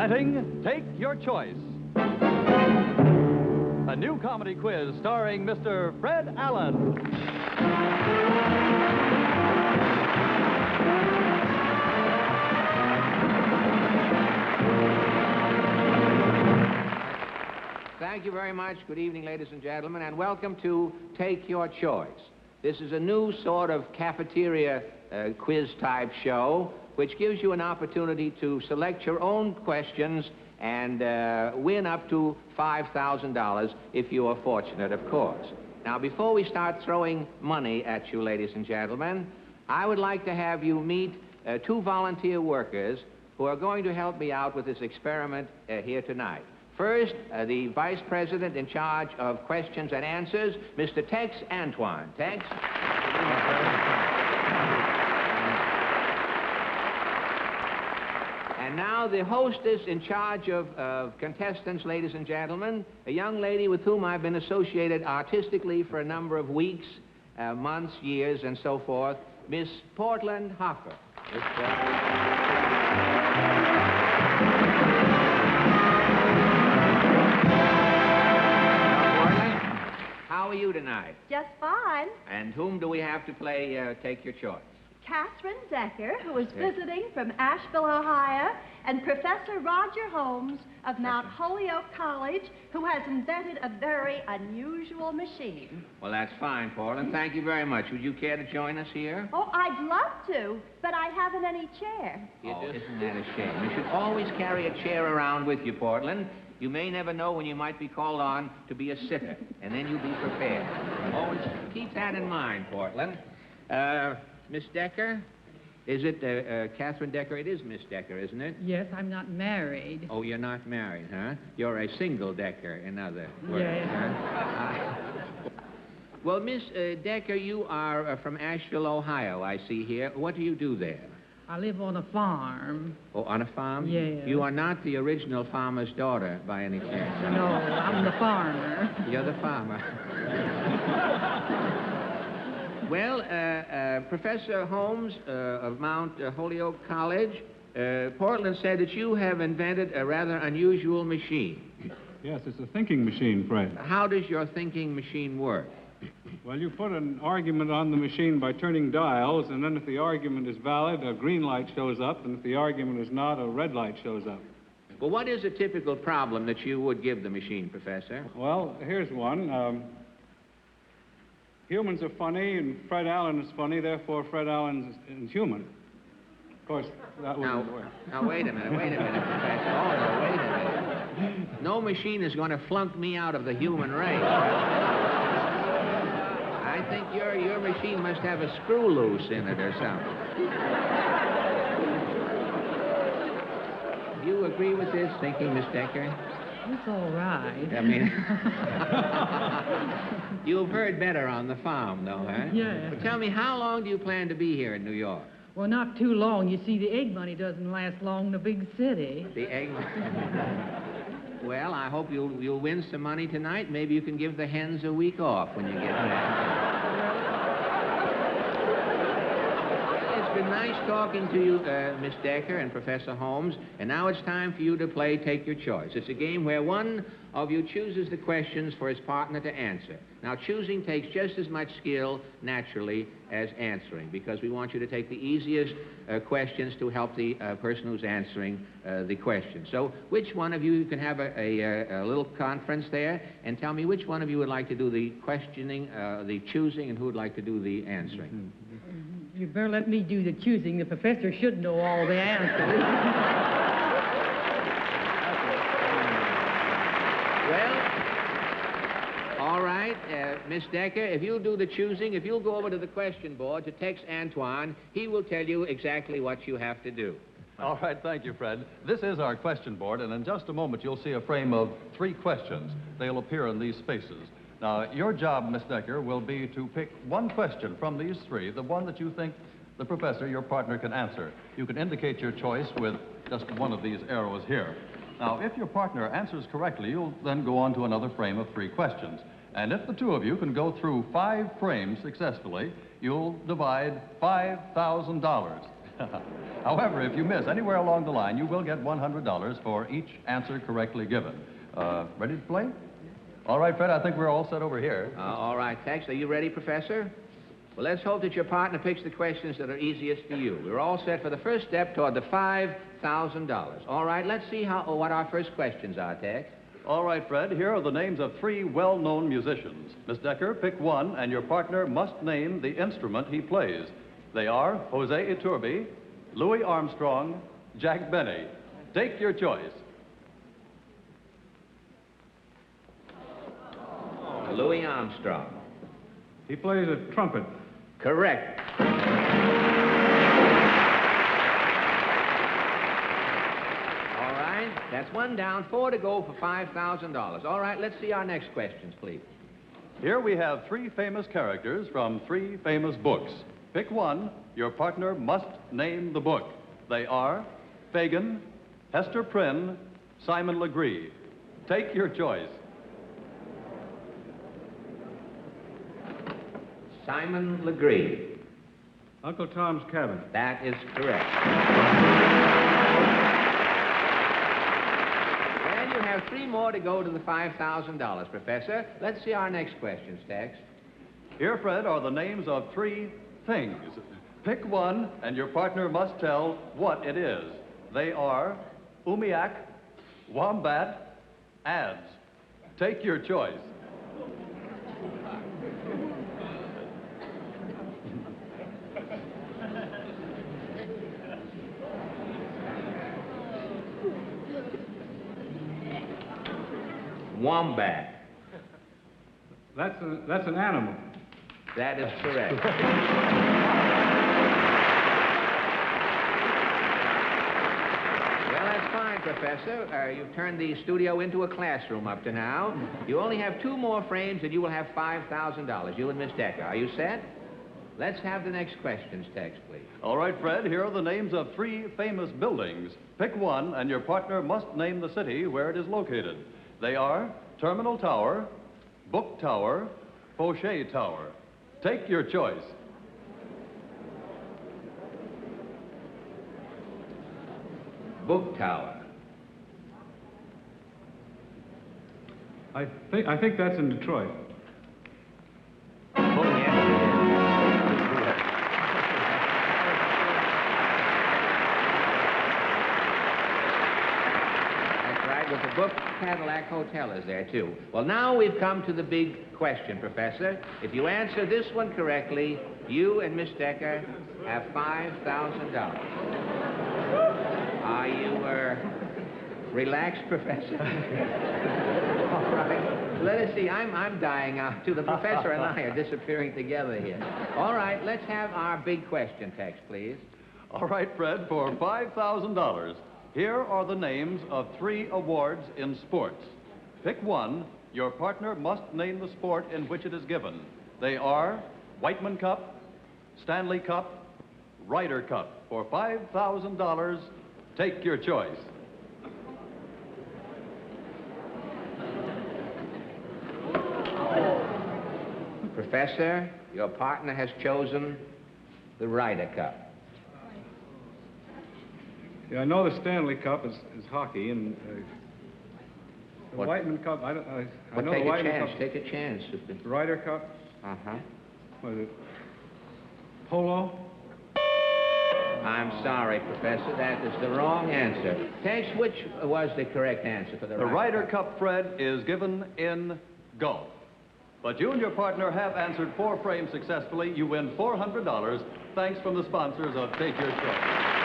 Presenting Take Your Choice. A new comedy quiz starring Mr. Fred Allen. Thank you very much. Good evening, ladies and gentlemen, and welcome to Take Your Choice. This is a new sort of cafeteria quiz-type show, which gives you an opportunity to select your own questions and win up to $5,000 if you are fortunate, of course. Now, before we start throwing money at you, ladies and gentlemen, I would like to have you meet two volunteer workers who are going to help me out with this experiment here tonight. First, the Vice President in charge of questions and answers, Mr. Tex Antoine. Tex? And now the hostess in charge of contestants, ladies and gentlemen, a young lady with whom I've been associated artistically for a number of weeks, months, years, and so forth, Miss Portland Hoffa. How are you tonight? Just fine. And whom do we have to play Take Your Choice? Catherine Decker, who is visiting from Asheville, Ohio, and Professor Roger Holmes of Mount Holyoke College, who has invented a very unusual machine. Well, that's fine, Portland. Thank you very much. Would you care to join us here? Oh, I'd love to, but I haven't any chair. Isn't that a shame? You should always carry a chair around with you, Portland. You may never know when you might be called on to be a sitter, and then you'll be prepared. Always keep that in mind, Portland. Miss Decker? Is it Catherine Decker? It is Miss Decker, isn't it? Yes, I'm not married. Oh, you're not married, huh? You're a single Decker, in other words. Yeah. Huh? Well, Miss Decker, you are from Asheville, Ohio, I see here. What do you do there? I live on a farm. Oh, on a farm? Yeah. You are not the original farmer's daughter, by any chance? No, I'm the farmer. You're the farmer. Well, Professor Holmes of Mount Holyoke College, Portland said that you have invented a rather unusual machine. Yes, it's a thinking machine, Fred. How does your thinking machine work? Well, you put an argument on the machine by turning dials, and then if the argument is valid, a green light shows up, and if the argument is not, a red light shows up. Well, what is a typical problem that you would give the machine, Professor? Well, here's one. Humans are funny, and Fred Allen is funny, therefore Fred Allen is human. Of course, that wouldn't work. Now, wait a minute, Professor. Oh, no, wait a minute. No machine is going to flunk me out of the human race. I think your machine must have a screw loose in it or something. Do you agree with this thinking, Miss Decker? It's all right. I mean, you've heard better on the farm, though, huh? Yeah. But tell me, how long do you plan to be here in New York? Well, not too long. You see, the egg money doesn't last long in a big city. The egg money? Well, I hope you'll win some money tonight. Maybe you can give the hens a week off when you get back. It's been nice talking to you, Miss Decker and Professor Holmes, and now it's time for you to play Take Your Choice. It's a game where one of you chooses the questions for his partner to answer. Now, choosing takes just as much skill, naturally, as answering, because we want you to take the easiest questions to help the person who's answering the question. So, which one of you can have a little conference there and tell me which one of you would like to do the questioning, the choosing, and who would like to do the answering? You better let me do the choosing. The professor should know all the answers. Well, all right, Miss Decker, if you'll do the choosing, if you'll go over to the question board to Tex Antoine, he will tell you exactly what you have to do. All right, thank you, Fred. This is our question board, and in just a moment you'll see a frame of 3 questions. They'll appear in these spaces. Now, your job, Miss Decker, will be to pick one question from these 3, the one that you think the professor, your partner, can answer. You can indicate your choice with just one of these arrows here. Now, if your partner answers correctly, you'll then go on to another frame of 3 questions. And if the two of you can go through 5 frames successfully, you'll divide $5,000. However, if you miss anywhere along the line, you will get $100 for each answer correctly given. Ready to play? All right, Fred, I think we're all set over here. All right, Tex. Are you ready, Professor? Well, let's hope that your partner picks the questions that are easiest for you. We're all set for the first step toward the $5,000. All right, let's see what our first questions are, Tex. All right, Fred, here are the names of 3 well-known musicians. Miss Decker, pick one, and your partner must name the instrument he plays. They are Jose Iturbi, Louis Armstrong, Jack Benny. Take your choice. Louis Armstrong. He plays a trumpet. Correct. All right, that's 1 down, 4 to go for $5,000. All right, let's see our next questions, please. Here we have 3 famous characters from 3 famous books. Pick one. Your partner must name the book. They are Fagin, Hester Prynne, Simon Legree. Take your choice. Simon Legree. Uncle Tom's Cabin. That is correct. And you have 3 more to go to the $5,000, Professor. Let's see our next questions, Tex. Here, Fred, are the names of 3 things. Pick one, and your partner must tell what it is. They are umiak, wombat, ads. Take your choice. Wombat. That's an animal. That is correct. Well, that's fine, Professor. You've turned the studio into a classroom up to now. You only have 2 more frames, and you will have $5,000, you and Miss Decker. Are you set? Let's have the next questions, Tex, please. All right, Fred, here are the names of 3 famous buildings. Pick one, and your partner must name the city where it is located. They are Terminal Tower, Book Tower, Fauché Tower. Take your choice. Book Tower. I think that's in Detroit. Oh, yes, it is. That's right, with the Book Cadillac Hotel is there, too. Well, now we've come to the big question, Professor. If you answer this one correctly, you and Miss Decker have $5,000. Are you, relaxed, Professor? All right. Let us see. I'm dying out, too. The Professor and I are disappearing together here. All right, let's have our big question, Tex, please. All right, Fred, for $5,000, here are the names of 3 awards in sports. Pick one. Your partner must name the sport in which it is given. They are Whiteman Cup, Stanley Cup, Ryder Cup. For $5,000, take your choice. Professor, your partner has chosen the Ryder Cup. Yeah, I know the Stanley Cup is hockey, and the Whiteman Cup, I know the Whiteman Cup. Take a chance. The Ryder Cup. Uh-huh. What is it? Polo? I'm sorry, Professor. That is the wrong answer. Tex, which was the correct answer for the Ryder Cup, Fred, is given in golf. But you and your partner have answered 4 frames successfully. You win $400, thanks from the sponsors of Take Your Choice.